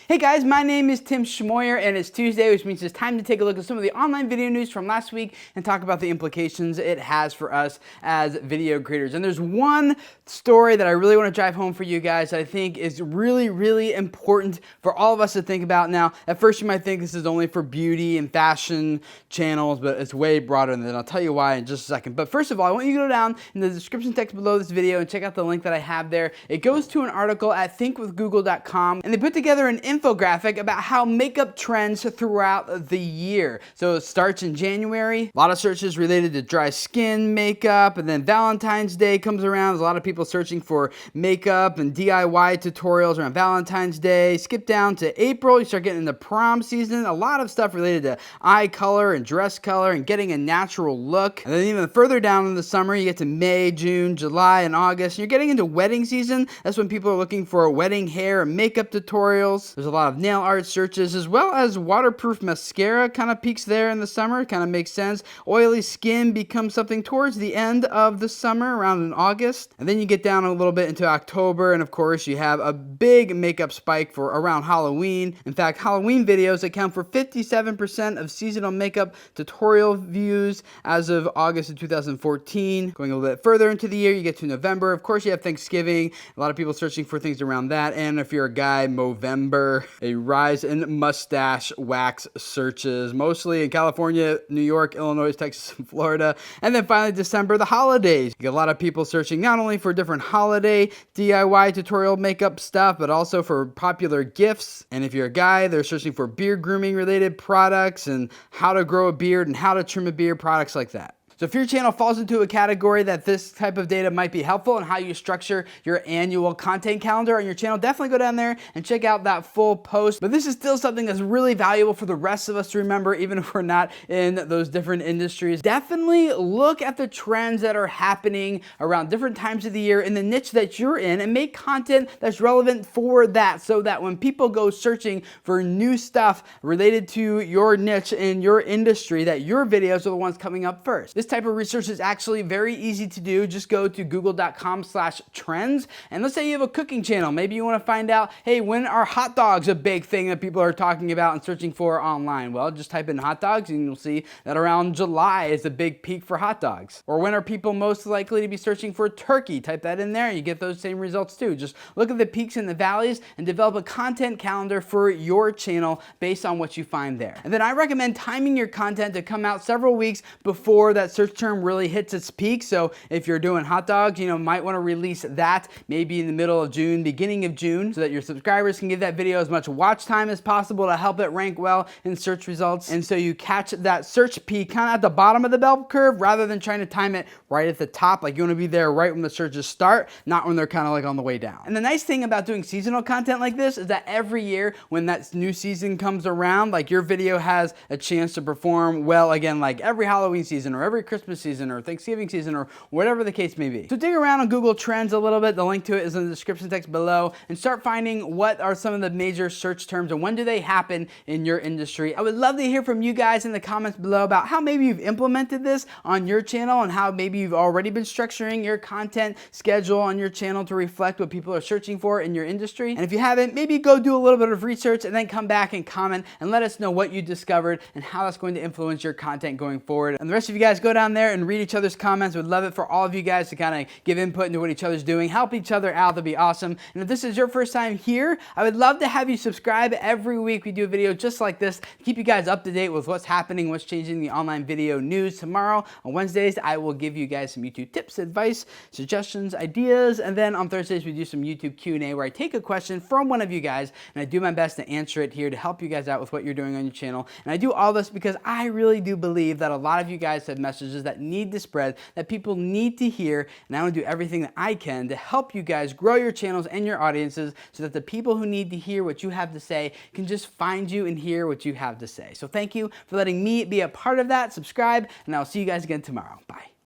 Hey guys, my name is Tim Schmoyer and it's Tuesday, which means it's time to take a look at some of the online video news from last week and talk about the implications it has for us as video creators. And there's one story that I really want to drive home for you guys that I think is really important for all of us to think about. Now, at first you might think this is only for beauty and fashion channels, but it's way broader than that. I'll tell you why in just a second. But first of all, I want you to go down in the description text below this video and check out the link that I have there. It goes to an article at thinkwithgoogle.com and they put together an infographic about how makeup trends throughout the year. So it starts in January, a lot of searches related to dry skin makeup, and then Valentine's Day comes around. There's a lot of people searching for makeup and DIY tutorials around Valentine's Day. Skip down to April, you start getting into prom season, a lot of stuff related to eye color and dress color and getting a natural look. And then even further down in the summer, you get to May, June, July, and August. You're getting into wedding season. That's when people are looking for wedding hair and makeup tutorials. There's a lot of nail art searches, as well as waterproof mascara kind of peaks there in the summer. Kind of makes sense. Oily skin becomes something towards the end of the summer, around in August. And then you get down a little bit into October, and of course you have a big makeup spike for around Halloween. In fact, Halloween videos account for 57% of seasonal makeup tutorial views as of August of 2014. Going a little bit further into the year, you get to November. Of course, you have Thanksgiving. A lot of people searching for things around that. And if you're a guy, Movember, a rise in mustache wax searches, mostly in California, New York, Illinois, Texas, and Florida. And then finally, December, the holidays. You get a lot of people searching not only for different holiday DIY tutorial makeup stuff, but also for popular gifts. And if you're a guy, they're searching for beard grooming related products and how to grow a beard and how to trim a beard, products like that. So if your channel falls into a category that this type of data might be helpful in how you structure your annual content calendar on your channel, definitely go down there and check out that full post. But this is still something that's really valuable for the rest of us to remember, even if we're not in those different industries. Definitely look at the trends that are happening around different times of the year in the niche that you're in and make content that's relevant for that, so that when people go searching for new stuff related to your niche in your industry, that your videos are the ones coming up first. This type of research is actually very easy to do. Just go to google.com/trends. And let's say you have a cooking channel. Maybe you want to find out, hey, when are hot dogs a big thing that people are talking about and searching for online? Well, just type in hot dogs and you'll see that around July is a big peak for hot dogs. Or when are people most likely to be searching for turkey? Type that in there and you get those same results too. Just look at the peaks and the valleys and develop a content calendar for your channel based on what you find there. And then I recommend timing your content to come out several weeks before that search term really hits its peak. So if you're doing hot dogs, might want to release that maybe in the middle of June, beginning of June, so that your subscribers can give that video as much watch time as possible to help it rank well in search results. And so you catch that search peak kind of at the bottom of the bell curve rather than trying to time it right at the top. Like you want to be there right when the searches start, not when they're kind of like on the way down. And the nice thing about doing seasonal content like this is that every year when that new season comes around, like your video has a chance to perform well again, like every Halloween season or every Christmas season or Thanksgiving season or whatever the case may be. So dig around on Google Trends a little bit. The link to it is in the description text below, and start finding what are some of the major search terms and when do they happen in your industry. I would love to hear from you guys in the comments below about how maybe you've implemented this on your channel and how maybe you've already been structuring your content schedule on your channel to reflect what people are searching for in your industry. And if you haven't, maybe go do a little bit of research and then come back and comment and let us know what you discovered and how that's going to influence your content going forward. And the rest of you guys, go down there and read each other's comments. Would love it for all of you guys to kind of give input into what each other's doing, help each other out. That'd be awesome. And if this is your first time here, I would love to have you subscribe. Every week we do a video just like this to keep you guys up to date with what's happening, what's changing in the online video news. Tomorrow on Wednesdays, I will give you guys some YouTube tips, advice, suggestions, ideas, and then on Thursdays we do some YouTube Q&A where I take a question from one of you guys and I do my best to answer it here to help you guys out with what you're doing on your channel. And I do all this because I really do believe that a lot of you guys have messages that need to spread, that people need to hear, and I want to do everything that I can to help you guys grow your channels and your audiences so that the people who need to hear what you have to say can just find you and hear what you have to say. So thank you for letting me be a part of that. Subscribe, and I'll see you guys again tomorrow. Bye.